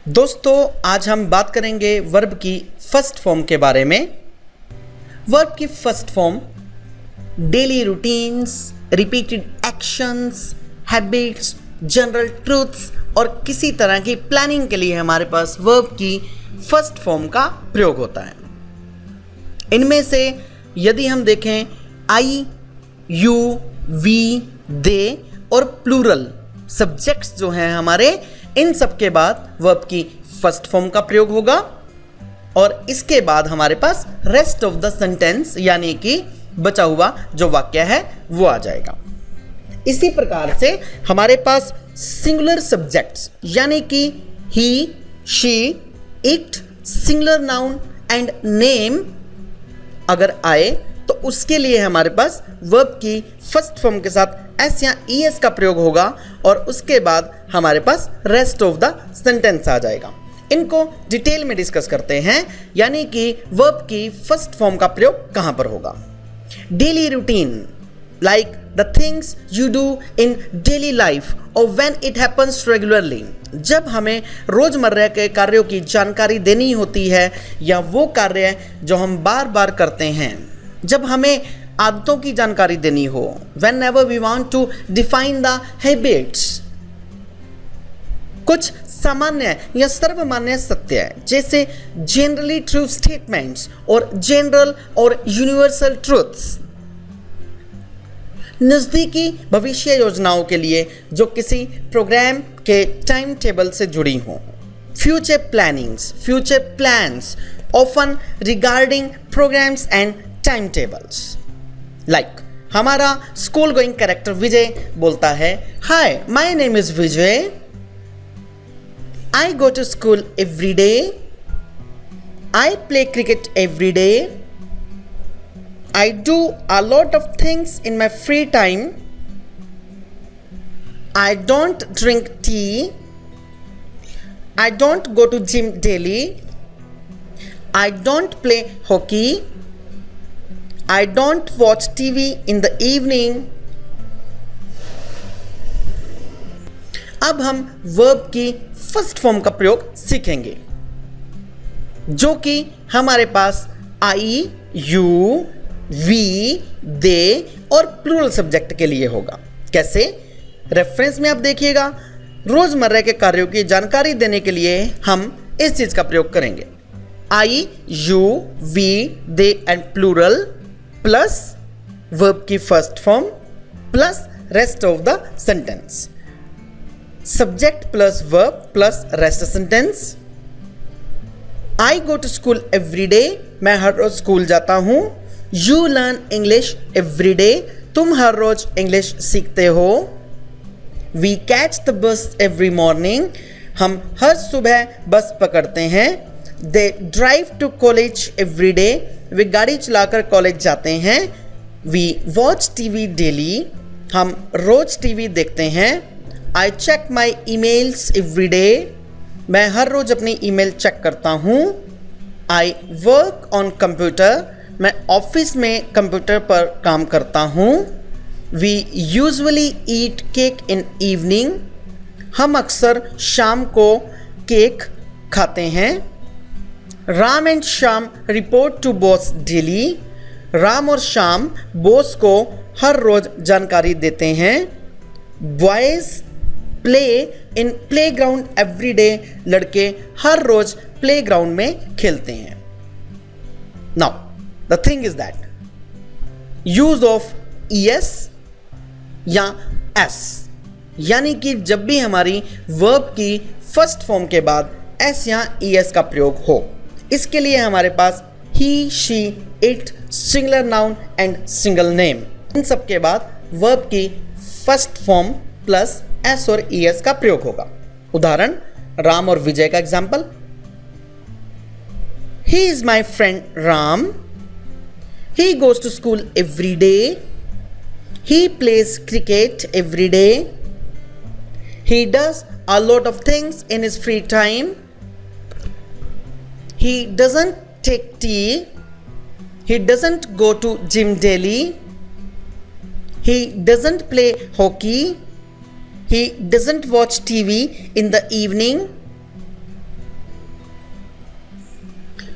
दोस्तों आज हम बात करेंगे वर्ब की फर्स्ट फॉर्म के बारे में। वर्ब की first form daily routines, repeated actions, habits, general truths और किसी तरह की प्लानिंग के लिए हमारे पास वर्ब की फर्स्ट फॉर्म का प्रयोग होता है। इनमें से यदि हम देखें आई, यू, वी, दे और प्लूरल सब्जेक्ट्स जो हैं हमारे, इन सब के बाद वर्ब की फर्स्ट फॉर्म का प्रयोग होगा और इसके बाद हमारे पास रेस्ट ऑफ द सेंटेंस यानी कि बचा हुआ जो वाक्य है वो आ जाएगा। इसी प्रकार से हमारे पास सिंगुलर सब्जेक्ट्स यानी कि he, she, it, singular noun and name अगर आए तो उसके लिए हमारे पास वर्ब की फर्स्ट फॉर्म के साथ एस या ईएस का प्रयोग होगा और उसके बाद हमारे पास रेस्ट ऑफ द सेंटेंस आ जाएगा। इनको डिटेल में डिस्कस करते हैं, यानी कि वर्ब की फर्स्ट फॉर्म का प्रयोग कहां पर होगा। Daily routine like the things you do in daily life और व्हेन इट हैपन्स रेगुलरली। जब हमें रोजमर्रा के कार्यों की जानकारी देनी होती है या वो कार्य जो हम बार बार करते हैं, जब हमें आदतों की जानकारी देनी हो, whenever we want to define the habits। कुछ सामान्य या सर्वमान्य सत्य है जैसे जनरली ट्रू स्टेटमेंट्स और जनरल और यूनिवर्सल ट्रूथ्स। नजदीकी भविष्य योजनाओं के लिए जो किसी प्रोग्राम के टाइम टेबल से जुड़ी हो। Future plannings, future plans often regarding programs and time tables. Like हमारा स्कूल गोइंग कैरेक्टर विजय बोलता है, hi my name is Vijay, I go to school every day, I play cricket every day, I do a lot of things in my free time, I don't drink tea, I don't go to gym daily, I don't play hockey, I don't watch TV in the evening। अब हम verb की first form का प्रयोग सीखेंगे जो कि हमारे पास आई, you, we, दे और प्लूरल सब्जेक्ट के लिए होगा। कैसे? रेफरेंस में आप देखिएगा, रोजमर्रा के कार्यों की जानकारी देने के लिए हम इस चीज का प्रयोग करेंगे। I, you, we, they and plural plus verb की first form plus rest of the sentence. Subject plus verb plus rest sentence. I go to school every day, मैं हर रोज स्कूल जाता हूं। You learn English every day, तुम हर रोज English सीखते हो। We catch the bus every morning, हम हर सुबह बस पकड़ते हैं। They drive to college every day, वे गाड़ी चलाकर कॉलेज जाते हैं। वी वॉच टीवी डेली, हम रोज टीवी देखते हैं। I check my emails every day, मैं हर रोज अपनी ईमेल चेक करता हूँ। आई वर्क ऑन कंप्यूटर, मैं ऑफिस में कंप्यूटर पर काम करता हूँ। We usually eat cake in evening, हम अक्सर शाम को केक खाते हैं। Ram and Shyam report to boss daily, Ram और श्याम बॉस को हर रोज जानकारी देते हैं। Boys play in playground every day, लड़के हर रोज प्लेग्राउंड में खेलते हैं। Now the thing is that use of ES या एस, यानी कि जब भी हमारी वर्ब की फर्स्ट फॉर्म के बाद एस या ईएस का प्रयोग हो, इसके लिए हमारे पास he, she, it, singular noun and single name, इन सब के बाद वर्ब की फर्स्ट फॉर्म प्लस एस और ईएस का प्रयोग होगा। उदाहरण राम और विजय का example, he is my friend Ram, he goes to school every day, he plays cricket every day, he does a lot of things in his free time, he doesn't take tea, he doesn't go to gym daily, he doesn't play hockey, he doesn't watch TV in the evening,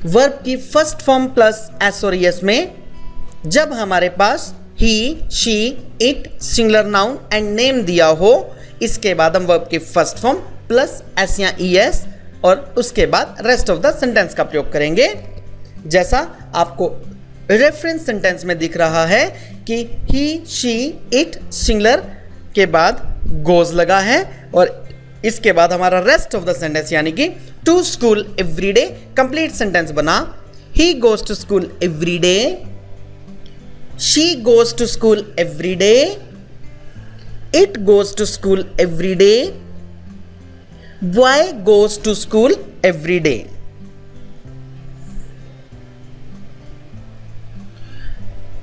verb की first form plus S और S में जब हमारे पास he, she, it, singular noun and name दिया हो, इसके बाद हम वर्ब की फर्स्ट फॉर्म प्लस एस या ई एस और उसके बाद रेस्ट ऑफ द सेंटेंस का प्रयोग करेंगे। जैसा आपको रेफरेंस सेंटेंस में दिख रहा है कि ही, शी, इट, सिंगुलर के बाद गोज लगा है और इसके बाद हमारा रेस्ट ऑफ द सेंटेंस यानी कि to school every day complete sentence बना। He goes to school every day, she goes to school every day, it goes to school every day, boy goes to school every day.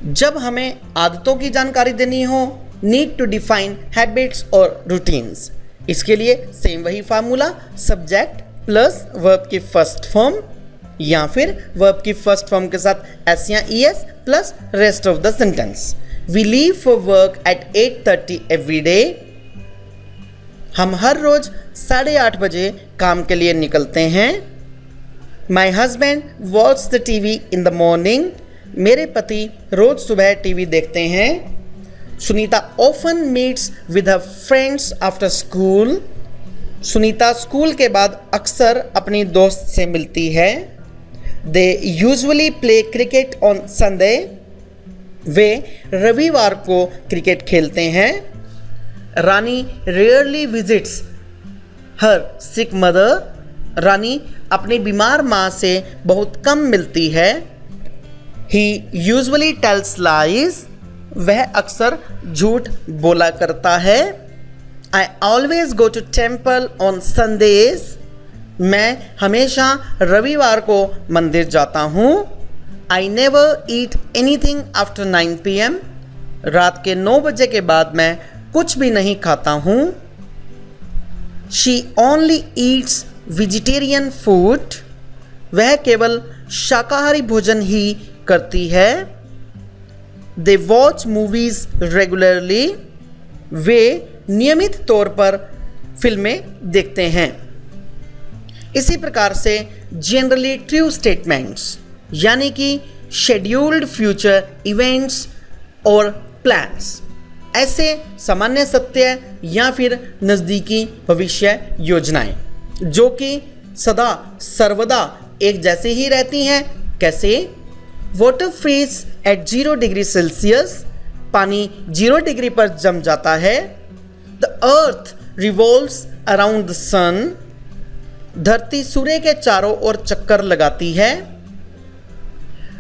जब हमें आदतों की जानकारी देनी हो, नीड टू डिफाइन हैबिट्स और routines, इसके लिए सेम वही फार्मूला, सब्जेक्ट प्लस वर्ब की फर्स्ट फॉर्म या फिर वर्ब की फर्स्ट फॉर्म के साथ एस या E S plus rest of the sentence. We leave for work at 8:30 every day. हम हर रोज 8:30 बजे काम के लिए निकलते हैं। My husband watch the TV in the morning. मेरे पति रोज सुबह टीवी देखते हैं। Sunita often meets with her friends after school. Sunita school के बाद अक्सर अपनी दोस्त से मिलती है। They usually play cricket on Sunday. वे रविवार को क्रिकेट खेलते हैं। Rani rarely visits her sick mother. Rani अपनी बीमार माँ से बहुत कम मिलती है। He usually tells lies. वह अक्सर झूठ बोला करता है। I always go to temple on Sundays. मैं हमेशा रविवार को मंदिर जाता हूँ। I never eat anything after 9 PM। रात के 9 बजे के बाद मैं कुछ भी नहीं खाता हूँ। She only eats vegetarian food. वह केवल शाकाहारी भोजन ही करती है। They watch movies regularly. वे नियमित तौर पर फिल्में देखते हैं। इसी प्रकार से जनरली ट्रू स्टेटमेंट्स यानी कि शेड्यूल्ड फ्यूचर इवेंट्स और प्लान्स, ऐसे सामान्य सत्य या फिर नज़दीकी भविष्य योजनाएं जो कि सदा सर्वदा एक जैसी ही रहती हैं। कैसे? Water freeze at 0 degree Celsius. पानी 0 डिग्री पर जम जाता है। The earth revolves around the sun. धरती सूर्य के चारों ओर चक्कर लगाती है।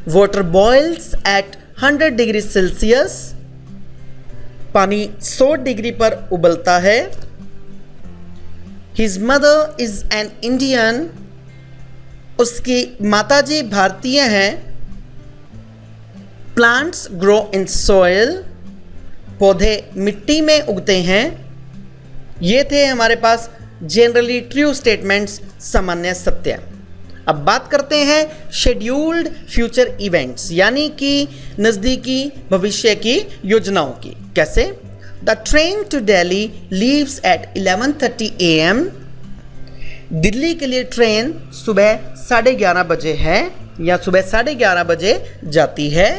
Water boils at 100 degree Celsius. पानी 100 डिग्री पर उबलता है। His mother is an Indian. उसकी माताजी भारतीय हैं। Plants grow in soil. पौधे मिट्टी में उगते हैं। ये थे हमारे पास जनरली ट्रू स्टेटमेंट्स, सामान्य सत्य। अब बात करते हैं शेड्यूल्ड फ्यूचर इवेंट्स यानी कि नज़दीकी भविष्य की योजनाओं की। कैसे? The train to Delhi leaves at 11:30 AM। Delhi के लिए ट्रेन सुबह 11:30 बजे है या सुबह 11:30 बजे जाती है।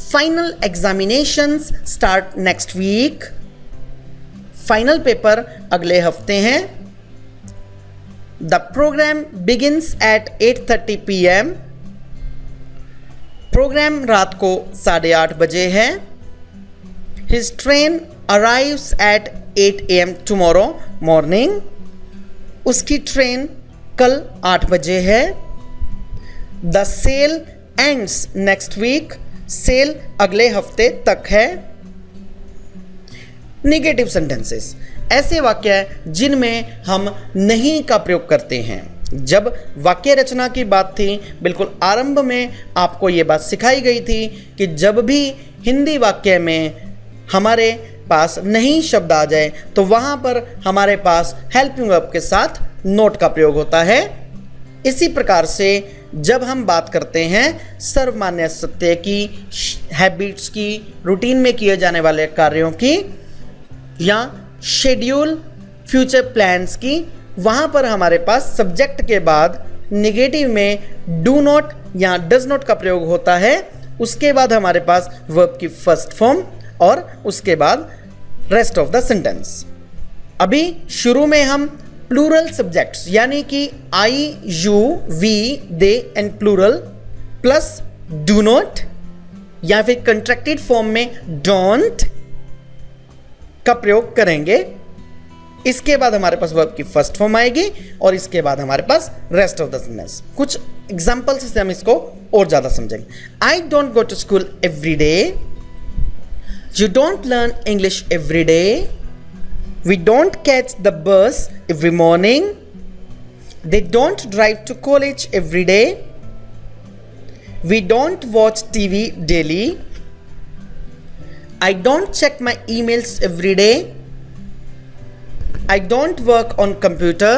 Final examinations start next week. Final paper अगले हफ्ते हैं। The program begins at 8:30 PM। Program रात को 8:30 बजे है। His train arrives at 8 AM tomorrow morning. उसकी ट्रेन कल 8 बजे है। The sale ends next week. Sale अगले हफ्ते तक है। नेगेटिव सेंटेंसेस ऐसे वाक्य जिनमें हम नहीं का प्रयोग करते हैं। जब वाक्य रचना की बात थी, बिल्कुल आरंभ में आपको ये बात सिखाई गई थी कि जब भी हिंदी वाक्य में हमारे पास नहीं शब्द आ जाए तो वहाँ पर हमारे पास हेल्पिंग वर्ब के साथ नोट का प्रयोग होता है। इसी प्रकार से जब हम बात करते हैं सर्वमान्य सत्य की, हैबिट्स की, रूटीन में किए जाने वाले कार्यों की या शेड्यूल फ्यूचर प्लान्स की, वहाँ पर हमारे पास सब्जेक्ट के बाद निगेटिव में डू नॉट या डज नॉट का प्रयोग होता है, उसके बाद हमारे पास वर्ब की फर्स्ट फॉर्म और उसके बाद रेस्ट ऑफ द सेंटेंस। अभी शुरू में हम प्लूरल सब्जेक्ट्स यानी कि I, you, we, they and plural plus do not या फिर कंट्रैक्टेड फॉर्म में डोंट का प्रयोग करेंगे। इसके बाद हमारे पास वर्ब की फर्स्ट फॉर्म आएगी और इसके बाद हमारे पास रेस्ट ऑफ द सेंटेंस। कुछ एग्जांपल्स से हम इसको और ज्यादा समझेंगे। I don't go to school every day, you don't learn English every day, we don't catch the bus every morning, they don't drive to college every day, we don't watch TV daily, I don't check my emails every day, I don't work on computer,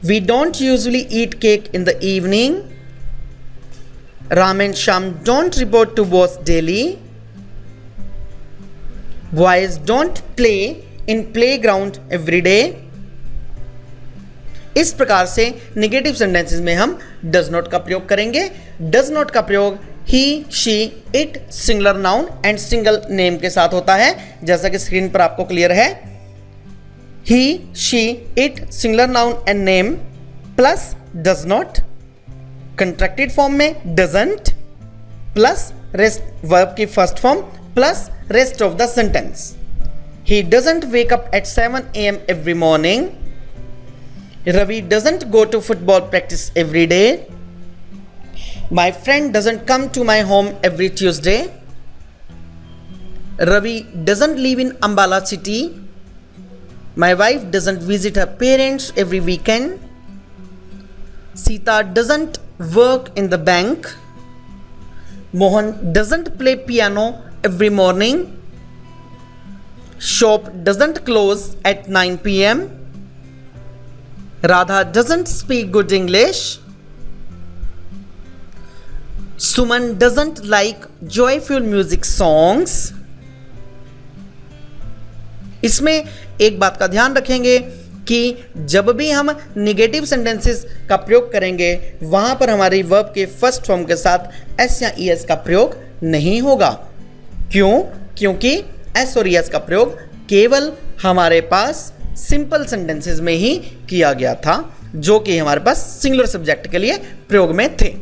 we don't usually eat cake in the evening, Ram and Sham don't report to boss daily, boys don't play in playground every day। इस प्रकार से negative sentences में हम does not का प्रयोग करेंगे। Does not का प्रयोग he, she, it singular noun and single name के साथ होता है, जैसा कि स्क्रीन पर आपको क्लियर है। He, she, it singular noun and name plus does not, contracted form में डजंट प्लस रेस्ट वर्ब की first form plus rest of the sentence. He doesn't wake up at 7 AM every morning, Ravi doesn't go to football practice every day, my friend doesn't come to my home every Tuesday, Ravi doesn't live in Ambala city, my wife doesn't visit her parents every weekend, Sita doesn't work in the bank, Mohan doesn't play piano every morning, shop doesn't close at 9 PM, Radha doesn't speak good English, Suman doesn't like joyful music songs। इसमें एक बात का ध्यान रखेंगे कि जब भी हम निगेटिव सेंटेंसेस का प्रयोग करेंगे वहां पर हमारी वर्ब के फर्स्ट फॉर्म के साथ एस या ईएस का प्रयोग नहीं होगा। क्यों? क्योंकि एस और ईएस का प्रयोग केवल हमारे पास सिंपल सेंटेंसेस में ही किया गया था, जो कि हमारे पास सिंगुलर सब्जेक्ट के लिए प्रयोग में थे।